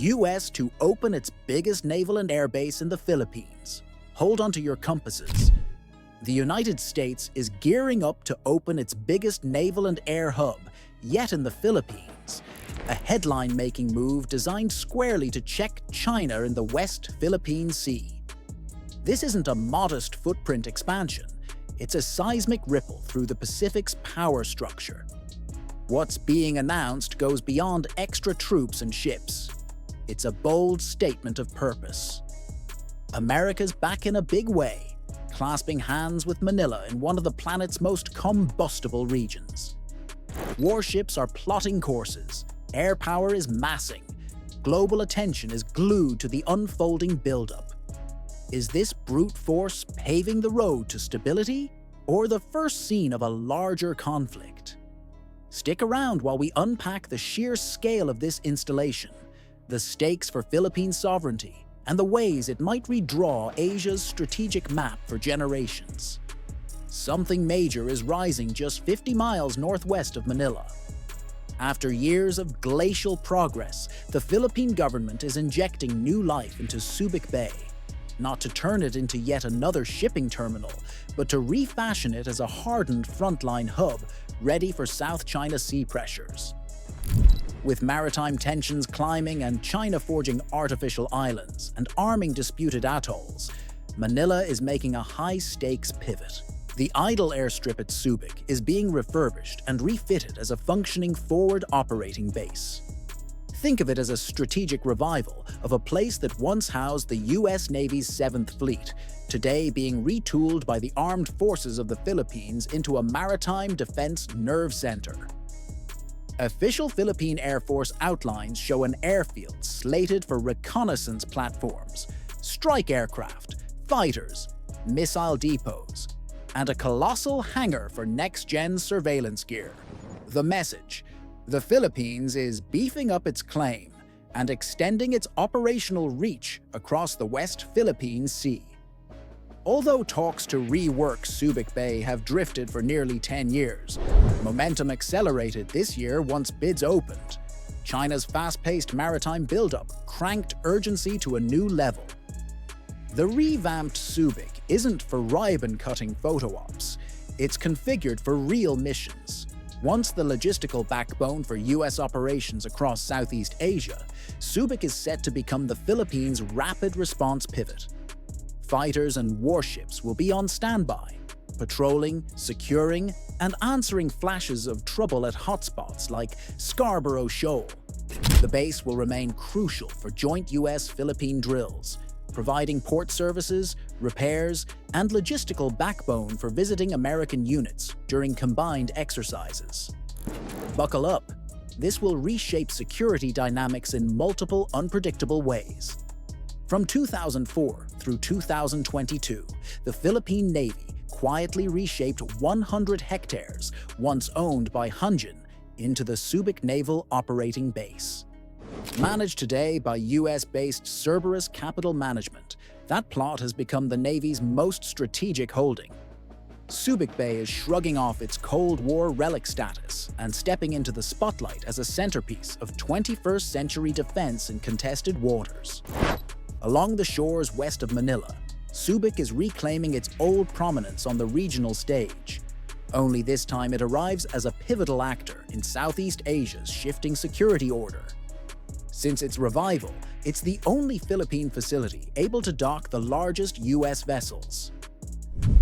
US to open its biggest naval and air base in the Philippines. Hold onto your compasses. The United States is gearing up to open its biggest naval and air hub yet in the Philippines, a headline-making move designed squarely to check China in the West Philippine Sea. This isn't a modest footprint expansion, it's a seismic ripple through the Pacific's power structure. What's being announced goes beyond extra troops and ships. It's a bold statement of purpose. America's back in a big way, clasping hands with Manila in one of the planet's most combustible regions. Warships are plotting courses, air power is massing, global attention is glued to the unfolding buildup. Is this brute force paving the road to stability, or the first scene of a larger conflict? Stick around while we unpack the sheer scale of this installation, the stakes for Philippine sovereignty, and the ways it might redraw Asia's strategic map for generations. Something major is rising just 50 miles northwest of Manila. After years of glacial progress, the Philippine government is injecting new life into Subic Bay, not to turn it into yet another shipping terminal, but to refashion it as a hardened frontline hub ready for South China Sea pressures. With maritime tensions climbing and China forging artificial islands and arming disputed atolls, Manila is making a high-stakes pivot. The idle airstrip at Subic is being refurbished and refitted as a functioning forward operating base. Think of it as a strategic revival of a place that once housed the US Navy's 7th Fleet, today being retooled by the armed forces of the Philippines into a maritime defense nerve center. Official Philippine Air Force outlines show an airfield slated for reconnaissance platforms, strike aircraft, fighters, missile depots, and a colossal hangar for next-gen surveillance gear. The message: the Philippines is beefing up its claim and extending its operational reach across the West Philippine Sea. Although talks to rework Subic Bay have drifted for nearly 10 years, momentum accelerated this year once bids opened. China's fast-paced maritime buildup cranked urgency to a new level. The revamped Subic isn't for ribbon-cutting photo ops. It's configured for real missions. Once the logistical backbone for US operations across Southeast Asia, Subic is set to become the Philippines' rapid response pivot. Fighters and warships will be on standby, patrolling, securing, and answering flashes of trouble at hotspots like Scarborough Shoal. The base will remain crucial for joint US-Philippine drills, providing port services, repairs, and logistical backbone for visiting American units during combined exercises. Buckle up. This will reshape security dynamics in multiple unpredictable ways. From 2004 through 2022, the Philippine Navy quietly reshaped 100 hectares, once owned by Hunjin, into the Subic Naval Operating Base. Managed today by US-based Cerberus Capital Management, that plot has become the Navy's most strategic holding. Subic Bay is shrugging off its Cold War relic status and stepping into the spotlight as a centerpiece of 21st century defense in contested waters. Along the shores west of Manila, Subic is reclaiming its old prominence on the regional stage. Only this time it arrives as a pivotal actor in Southeast Asia's shifting security order. Since its revival, it's the only Philippine facility able to dock the largest US vessels.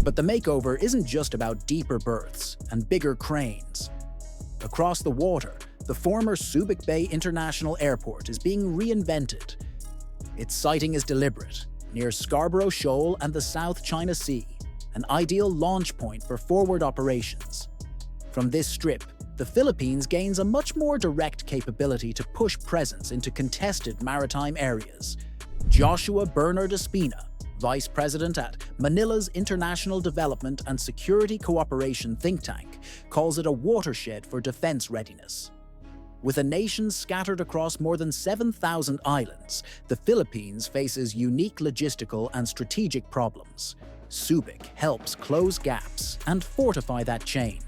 But the makeover isn't just about deeper berths and bigger cranes. Across the water, the former Subic Bay International Airport is being reinvented. Its siting is deliberate, near Scarborough Shoal and the South China Sea, an ideal launch point for forward operations. From this strip, the Philippines gains a much more direct capability to push presence into contested maritime areas. Joshua Bernard Espina, Vice President at Manila's International Development and Security Cooperation think tank, calls it a watershed for defense readiness. With a nation scattered across more than 7,000 islands, the Philippines faces unique logistical and strategic problems. Subic helps close gaps and fortify that chain.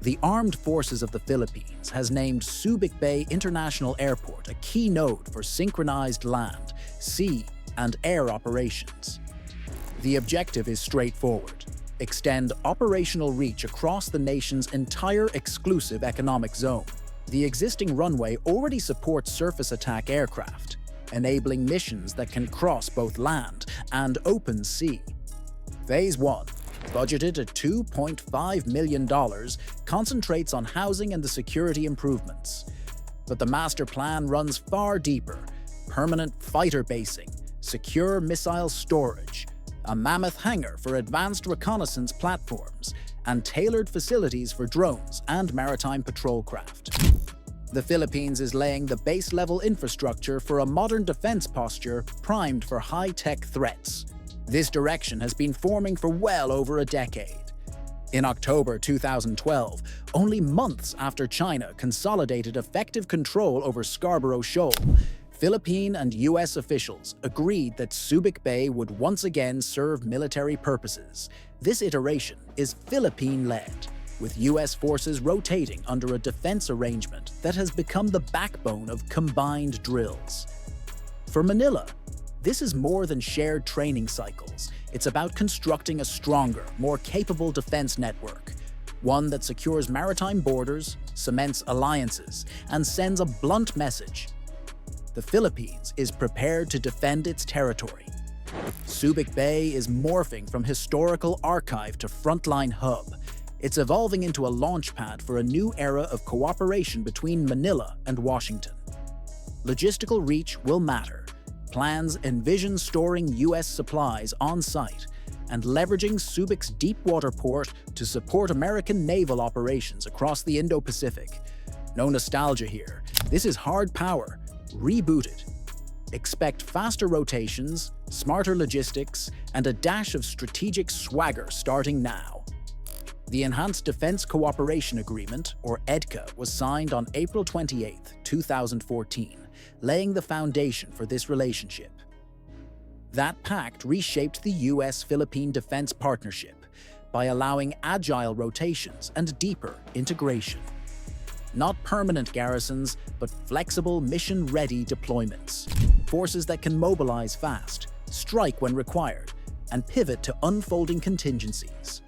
The Armed Forces of the Philippines has named Subic Bay International Airport a key node for synchronized land, sea, and air operations. The objective is straightforward: extend operational reach across the nation's entire exclusive economic zone. The existing runway already supports surface attack aircraft, enabling missions that can cross both land and open sea. Phase 1, budgeted at $2.5 million, concentrates on housing and the security improvements. But the master plan runs far deeper: permanent fighter basing, secure missile storage, a mammoth hangar for advanced reconnaissance platforms, and tailored facilities for drones and maritime patrol craft. The Philippines is laying the base-level infrastructure for a modern defense posture primed for high-tech threats. This direction has been forming for well over a decade. In October 2012, only months after China consolidated effective control over Scarborough Shoal, Philippine and US officials agreed that Subic Bay would once again serve military purposes. This iteration is Philippine-led, with US forces rotating under a defense arrangement that has become the backbone of combined drills. For Manila, this is more than shared training cycles. It's about constructing a stronger, more capable defense network, one that secures maritime borders, cements alliances, and sends a blunt message: the Philippines is prepared to defend its territory. Subic Bay is morphing from historical archive to frontline hub. It's evolving into a launchpad for a new era of cooperation between Manila and Washington. Logistical reach will matter. Plans envision storing US supplies on site and leveraging Subic's deep-water port to support American naval operations across the Indo-Pacific. No nostalgia here. This is hard power, rebooted. Expect faster rotations, smarter logistics, and a dash of strategic swagger starting now. The Enhanced Defense Cooperation Agreement, or EDCA, was signed on April 28, 2014, laying the foundation for this relationship. That pact reshaped the US-Philippine defense partnership by allowing agile rotations and deeper integration. Not permanent garrisons, but flexible, mission-ready deployments. Forces that can mobilize fast, strike when required, and pivot to unfolding contingencies.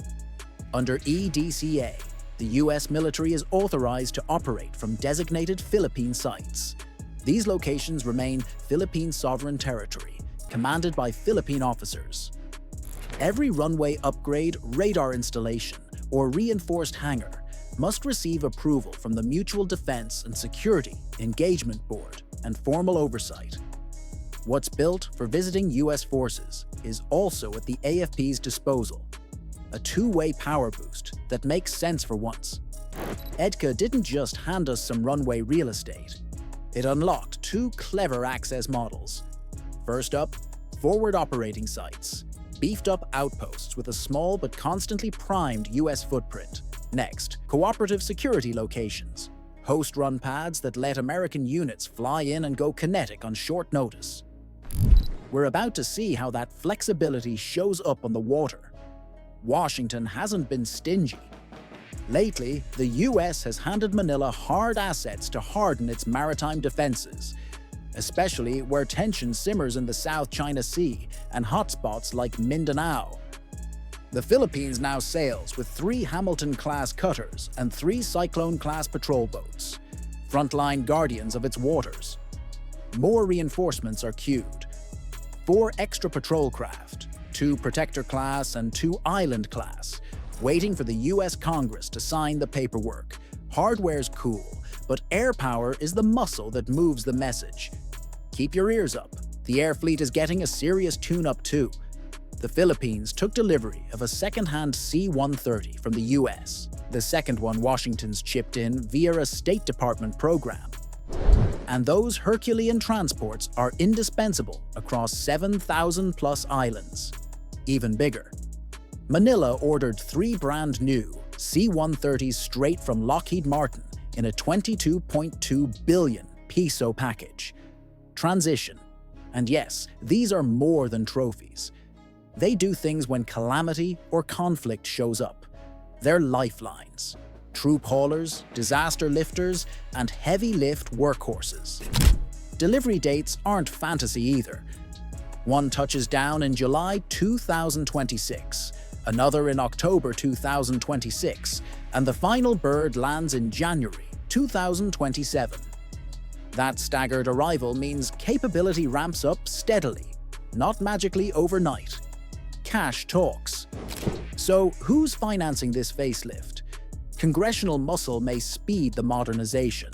Under EDCA, the US military is authorized to operate from designated Philippine sites. These locations remain Philippine sovereign territory, commanded by Philippine officers. Every runway upgrade, radar installation, or reinforced hangar must receive approval from the Mutual Defense and Security Engagement Board and formal oversight. What's built for visiting US forces is also at the AFP's disposal, a two-way power boost that makes sense for once. EDCA didn't just hand us some runway real estate. It unlocked two clever access models. First up, forward operating sites, beefed-up outposts with a small but constantly primed US footprint. Next, cooperative security locations, host-run pads that let American units fly in and go kinetic on short notice. We're about to see how that flexibility shows up on the water. Washington hasn't been stingy. Lately, the US has handed Manila hard assets to harden its maritime defenses, especially where tension simmers in the South China Sea and hotspots like Mindanao. The Philippines now sails with 3 Hamilton-class cutters and 3 Cyclone-class patrol boats, frontline guardians of its waters. More reinforcements are queued. 4 extra patrol craft, 2 Protector-class and 2 Island-class, waiting for the US Congress to sign the paperwork. Hardware's cool, but air power is the muscle that moves the message. Keep your ears up. The air fleet is getting a serious tune-up too. The Philippines took delivery of a second-hand C-130 from the US, the second one Washington's chipped in via a State Department program. And those Herculean transports are indispensable across 7,000-plus islands. Even bigger. Manila ordered 3 brand-new C-130s straight from Lockheed Martin in a 22.2 billion peso package. Transition. And yes, these are more than trophies. They do things when calamity or conflict shows up. They're lifelines. troop haulers, disaster lifters, and heavy lift workhorses. Delivery dates aren't fantasy either. One touches down in July 2026, another in October 2026, and the final bird lands in January 2027. That staggered arrival means capability ramps up steadily, not magically overnight. Cash talks. So who's financing this facelift? Congressional muscle may speed the modernization.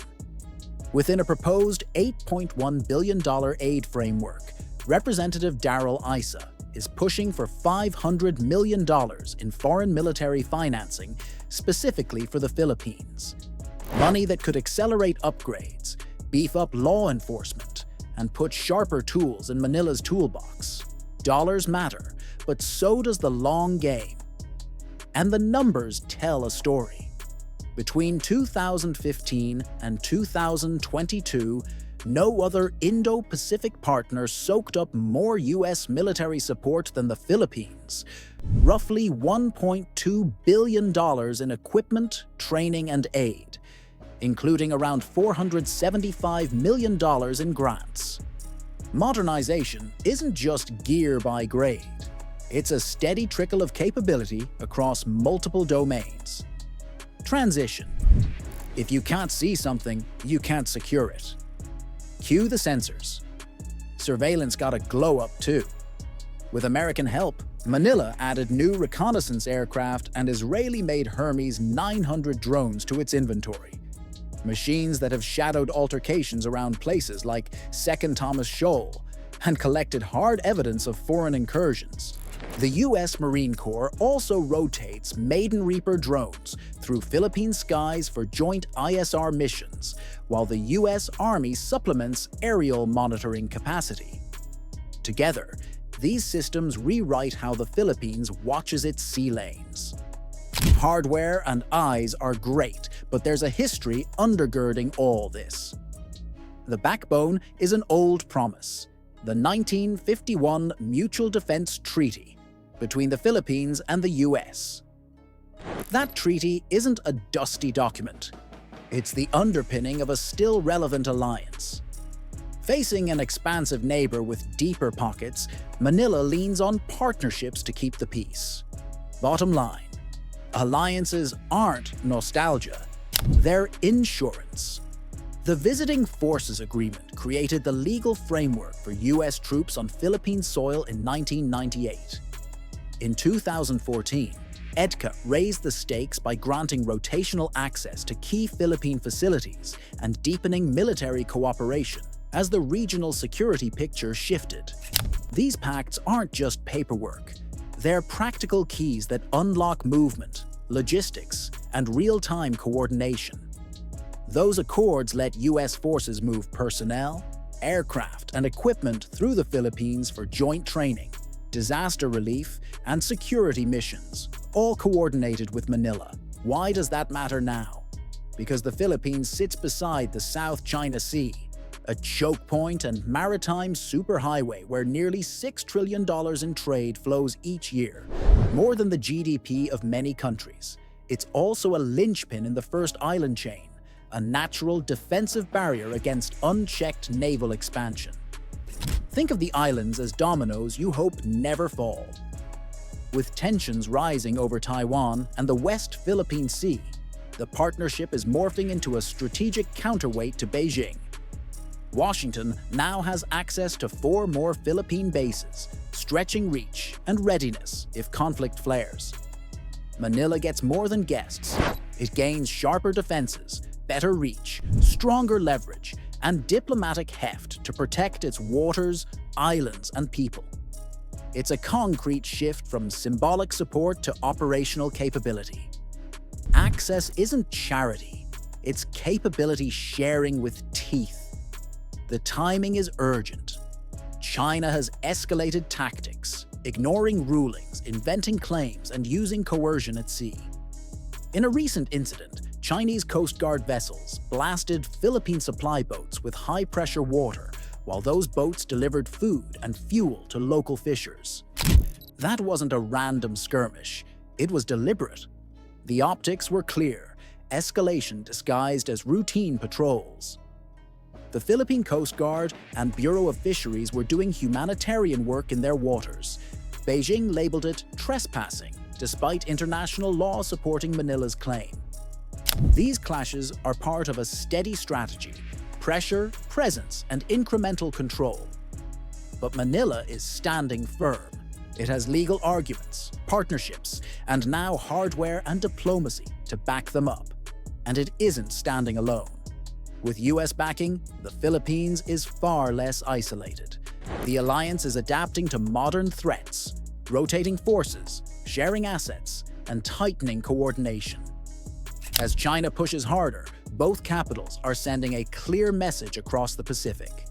Within a proposed $8.1 billion aid framework, Representative Darrell Issa is pushing for $500 million in foreign military financing specifically for the Philippines. Money that could accelerate upgrades, beef up law enforcement, and put sharper tools in Manila's toolbox. Dollars matter, but so does the long game. And the numbers tell a story. Between 2015 and 2022, no other Indo-Pacific partner soaked up more US military support than the Philippines. Roughly $1.2 billion in equipment, training, and aid, including around $475 million in grants. Modernization isn't just gear by grade. It's a steady trickle of capability across multiple domains. Transition. If you can't see something, you can't secure it. Cue the sensors. Surveillance got a glow up too. With American help, Manila added new reconnaissance aircraft and Israeli-made Hermes 900 drones to its inventory. Machines that have shadowed altercations around places like Second Thomas Shoal and collected hard evidence of foreign incursions. The U.S. Marine Corps also rotates Maiden Reaper drones through Philippine skies for joint ISR missions, while the U.S. Army supplements aerial monitoring capacity. Together, these systems rewrite how the Philippines watches its sea lanes. Hardware and eyes are great, but there's a history undergirding all this. The backbone is an old promise, the 1951 Mutual Defense Treaty between the Philippines and the US. That treaty isn't a dusty document. It's the underpinning of a still relevant alliance. Facing an expansive neighbor with deeper pockets, Manila leans on partnerships to keep the peace. Bottom line, alliances aren't nostalgia, they're insurance. The Visiting Forces Agreement created the legal framework for US troops on Philippine soil in 1998. In 2014, EDCA raised the stakes by granting rotational access to key Philippine facilities and deepening military cooperation as the regional security picture shifted. These pacts aren't just paperwork. They're practical keys that unlock movement, logistics, and real-time coordination. Those accords let US forces move personnel, aircraft, and equipment through the Philippines for joint training, disaster relief, and security missions, all coordinated with Manila. Why does that matter now? Because the Philippines sits beside the South China Sea, a choke point and maritime superhighway where nearly $6 trillion in trade flows each year, more than the GDP of many countries. It's also a linchpin in the first island chain, a natural defensive barrier against unchecked naval expansion. Think of the islands as dominoes you hope never fall. With tensions rising over Taiwan and the West Philippine Sea, the partnership is morphing into a strategic counterweight to Beijing. Washington now has access to 4 more Philippine bases, stretching reach and readiness if conflict flares. Manila gets more than guests. It gains sharper defenses, better reach, stronger leverage, and diplomatic heft to protect its waters, islands, and people. It's a concrete shift from symbolic support to operational capability. Access isn't charity, it's capability sharing with teeth. The timing is urgent. China has escalated tactics, ignoring rulings, inventing claims, and using coercion at sea. In a recent incident, Chinese Coast Guard vessels blasted Philippine supply boats with high-pressure water, while those boats delivered food and fuel to local fishers. That wasn't a random skirmish, it was deliberate. The optics were clear. escalation disguised as routine patrols. The Philippine Coast Guard and Bureau of Fisheries were doing humanitarian work in their waters. Beijing labeled it trespassing, despite international law supporting Manila's claim. These clashes are part of a steady strategy: pressure, presence, and incremental control. But Manila is standing firm. It has legal arguments, partnerships, and now hardware and diplomacy to back them up. And it isn't standing alone. With US backing, the Philippines is far less isolated. The alliance is adapting to modern threats, rotating forces, sharing assets, and tightening coordination. As China pushes harder, both capitals are sending a clear message across the Pacific.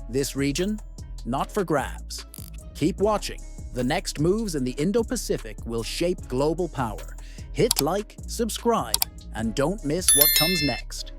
This region, not for grabs. Keep watching. The next moves in the Indo-Pacific will shape global power. Hit like, subscribe, and don't miss what comes next.